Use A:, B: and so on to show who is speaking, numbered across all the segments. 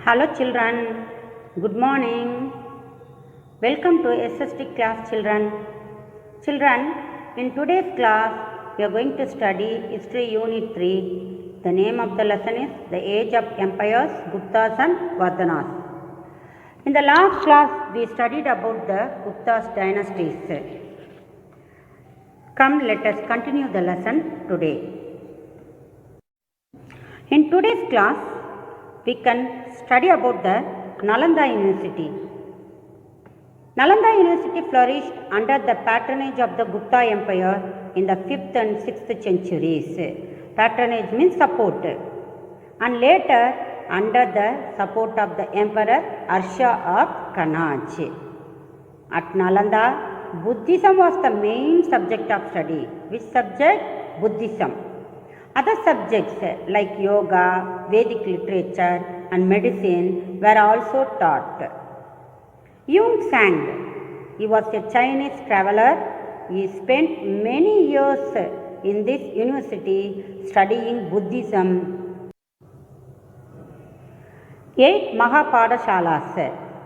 A: Hello children, good morning. Welcome to SST class children. Children, in today's class we are going to study History Unit 3. The name of the lesson is The Age of Empires, Guptas and Vardhanas. In the last class we studied about the Gupta's dynasties. Come, let us continue the lesson today. In today's class we can study about the Nalanda University. Nalanda University flourished under the patronage of the Gupta Empire in the 5th and 6th centuries. Patronage means support. And later under the support of the Emperor Harsha of Kannauj. At Nalanda, Buddhism was the main subject of study. Which subject? Buddhism. Other subjects like yoga, Vedic literature and medicine were also taught. Yun Sang, he was a Chinese traveler. He spent many years in this university studying Buddhism. 8 Mahapadashalas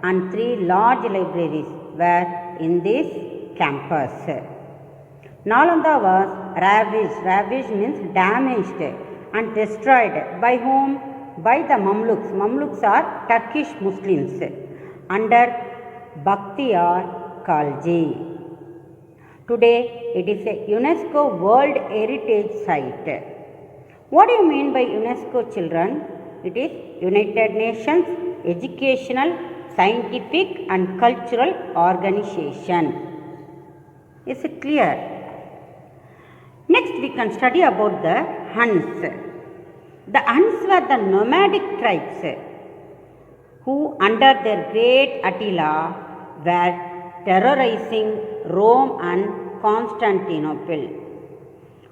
A: and 3 large libraries were in this campus. Nalanda was ravaged. Ravaged means damaged and destroyed. By whom? By the Mamluks. Mamluks are Turkish Muslims under Bakhtiyar Khalji. Today it is a UNESCO World Heritage Site. What do you mean by UNESCO, children? It is United Nations Educational, Scientific and Cultural Organization. Is it clear? Next we can study about the Huns. The Huns were the nomadic tribes who under their great Attila were terrorizing Rome and Constantinople.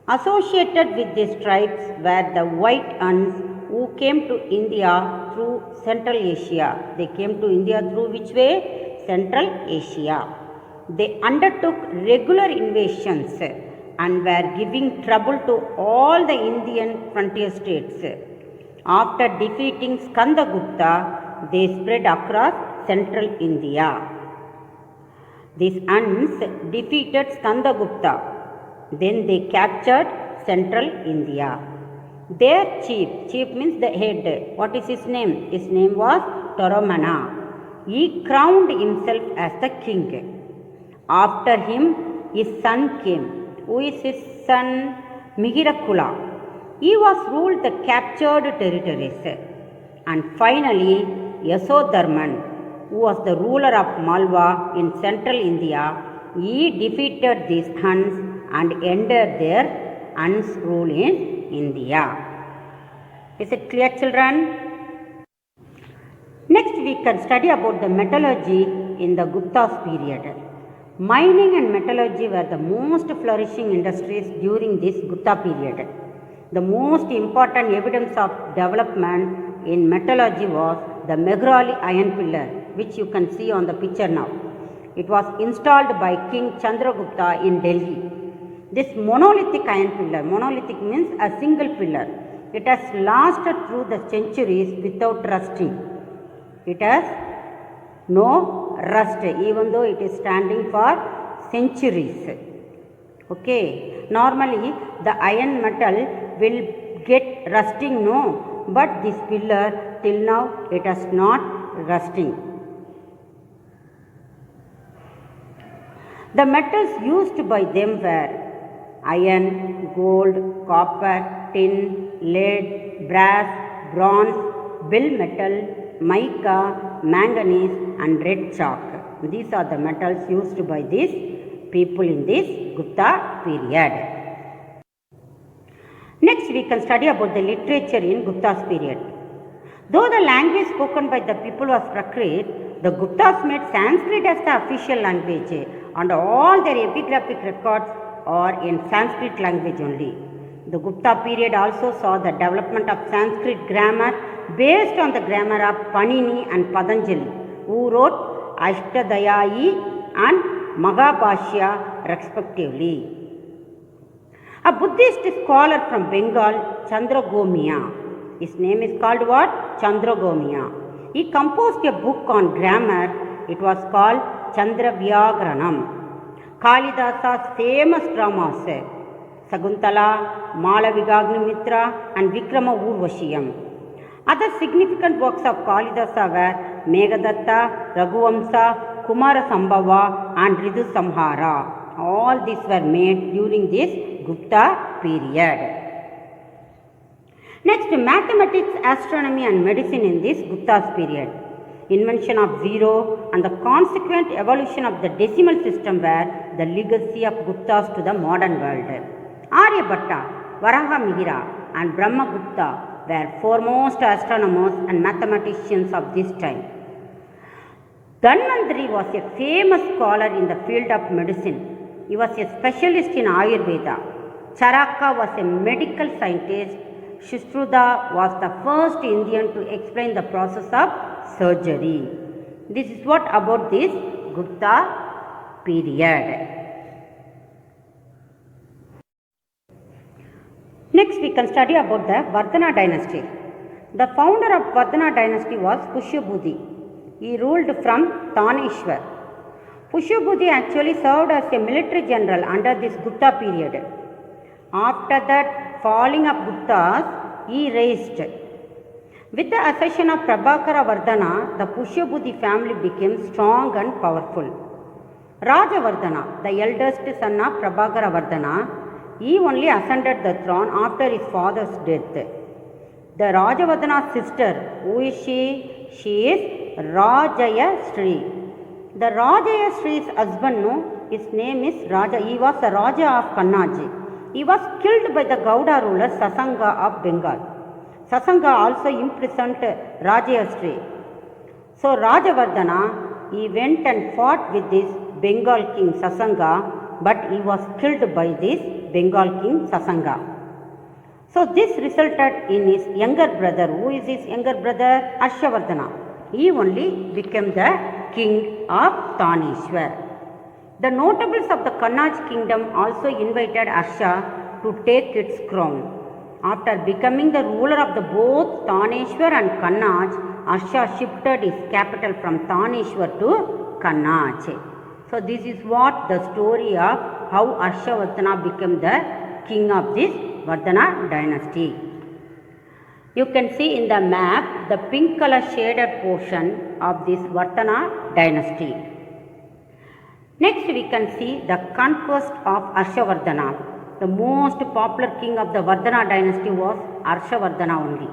A: Associated with these tribes were the white Huns who came to India through Central Asia. They came to India through which way? Central Asia. They undertook regular invasions and were giving trouble to all the Indian frontier states. After defeating Skandagupta, they spread across central India. These Huns defeated Skandagupta. Then they captured central India. Their chief means the head. What is his name? His name was Toramana. He crowned himself as the king. After him, his son came. Who is his son? Mihirakula. He was ruled the captured territories. And finally, Yasodharman, who was the ruler of Malwa in central India, he defeated these Huns and ended their Huns rule in India. Is it clear, children? Next we can study about the metallurgy in the Gupta's period. Mining and metallurgy were the most flourishing industries during this Gupta period. The most important evidence of development in metallurgy was the Megrali iron pillar, which you can see on the picture now. It was installed by King Chandragupta in Delhi. This monolithic iron pillar, monolithic means a single pillar, it has lasted through the centuries without rusting. It has no rust even though it is standing for centuries. Okay, normally the iron metal will get rusting, no, but this pillar till now it has not rusting. The metals used by them were iron, gold, copper, tin, lead, brass, bronze, bill metal, mica, manganese and red chalk. These are the metals used by these people in this Gupta period. Next we can study about the literature in Gupta's period. Though the language spoken by the people was Prakrit, the Guptas made Sanskrit as the official language and all their epigraphic records are in Sanskrit language only. The Gupta period also saw the development of Sanskrit grammar based on the grammar of Panini and Patanjali, who wrote Ashtadhyayi and Mahabhashya respectively. A Buddhist scholar from Bengal, Chandragomya. His name is called what? Chandragomya. He composed a book on grammar. It was called Chandravyaghranam. Kalidasa's famous dramas Sakuntala, Malavigagnimitra and Vikrama Urvashiyam. Other significant works of Kalidasa were Meghadatta, Raghuvamsa, Kumara Sambhava and Ritu Samhara. All these were made during this Gupta period. Next, mathematics, astronomy and medicine in this Gupta's period. Invention of zero and the consequent evolution of the decimal system were the legacy of Guptas to the modern world. Aryabhatta, Varaha Mihira and Brahmagupta were foremost astronomers and mathematicians of this time. Dhanvantari was a famous scholar in the field of medicine. He was a specialist in Ayurveda. Charaka was a medical scientist. Shushruta was the first Indian to explain the process of surgery. This is what about this Gupta period. Next we can study about the Vardhana dynasty. The founder of Vardhana dynasty was Pushyabudhi. He ruled from Taneshwar. Pushyabudhi actually served as a military general under this Gupta period. After that falling of Guptas, he raised. With the accession of Prabhakara Vardhana, the Pushyabudhi family became strong and powerful. Rajavardhana, the eldest son of Prabhakara Vardhana, he only ascended the throne after his father's death. The Rajavardhana's sister, who is she? She is Rajaya Sri. The Rajaya Sri's husband, his name is Raja. He was the Raja of Kannaji. He was killed by the Gauda ruler Sasanga of Bengal. Sasanga also imprisoned Rajayasri. So Rajavardhana, he went and fought with this Bengal king Sasanga, but he was killed by this Bengal king Sasanga. So this resulted in his younger brother. Who is his younger brother? Harshavardhana. He only became the king of Taneshwar. The notables of the Kannauj kingdom also invited Harsha to take its crown. After becoming the ruler of the both Taneshwar and Kannauj, Harsha shifted his capital from Taneshwar to Kannauj. So this is what the story of how Harshavardhana became the king of this Vardhana dynasty. You can see in the map the pink color shaded portion of this Vardhana dynasty. Next we can see the conquest of Harshavardhana. The most popular king of the Vardhana dynasty was Harshavardhana only.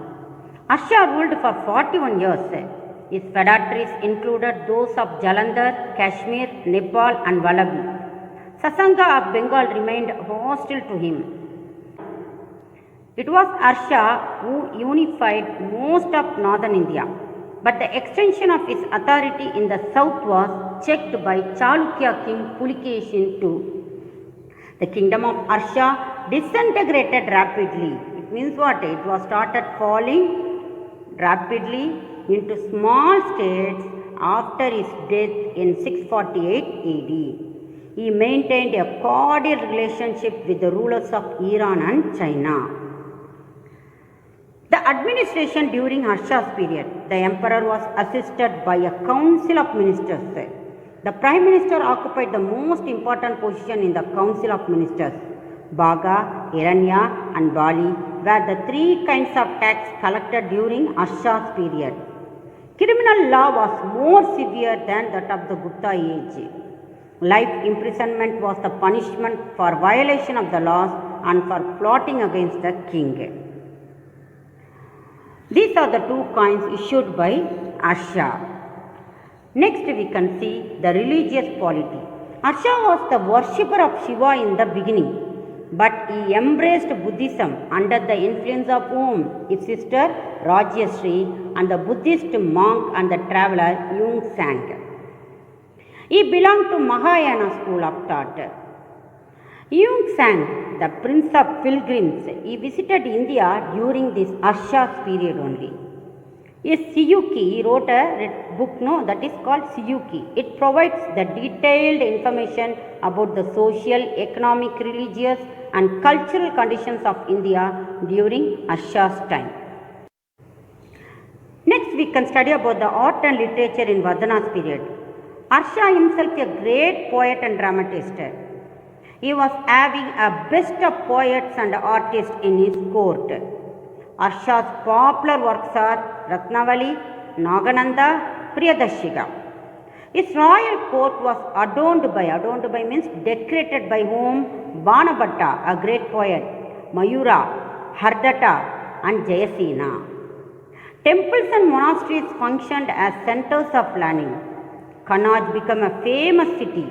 A: Harsha ruled for 41 years. His feudatories included those of Jalandhar, Kashmir, Nepal and Vallabhi. Sasanga of Bengal remained hostile to him. It was Harsha who unified most of northern India, but the extension of his authority in the south was checked by Chalukya king Pulikeshin II. The kingdom of Harsha disintegrated rapidly. It means what? It was started falling rapidly into small states after his death in 648 AD. He maintained a cordial relationship with the rulers of Iran and China. The administration during Harsha's period, the emperor was assisted by a council of ministers. The prime minister occupied the most important position in the council of ministers. Bhaga, Hiranya and Bali were the three kinds of tax collected during Harsha's period. Criminal law was more severe than that of the Gupta age. Life imprisonment was the punishment for violation of the laws and for plotting against the king. These are the two coins issued by Harsha. Next we can see the religious polity. Harsha was the worshipper of Shiva in the beginning, but he embraced Buddhism under the influence of whom? His sister Rajyasri and the Buddhist monk and the traveler Yung Sang. He belonged to Mahayana school of thought. Yung Sang, the prince of pilgrims, he visited India during this Harsha's period only. Yes, Siyuki, he wrote a book that is called Siyuki. It provides the detailed information about the social, economic, religious and cultural conditions of India during Harsha's time. Next we can study about the art and literature in Vardhana's period. Harsha himself a great poet and dramatist. He was having a best of poets and artists in his court. Harsha's popular works are Ratnavali, Nagananda, Priyadarshika. His royal court was adorned by means decorated by whom? Banabhatta, a great poet, Mayura, Hardata and Jayasena. Temples and monasteries functioned as centers of learning. Kannauj became a famous city.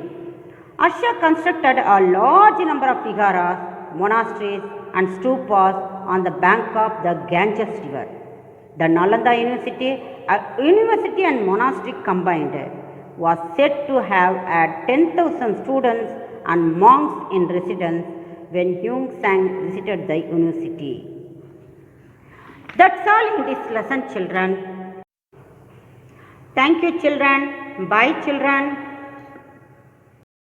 A: Harsha constructed a large number of viharas, monasteries and stupas on the bank of the Ganges river. The Nalanda University and monastery combined was said to have had 10,000 students and monks in residence when Huang Sang visited the university. That's all in this lesson, children. Thank you, children. Bye, children.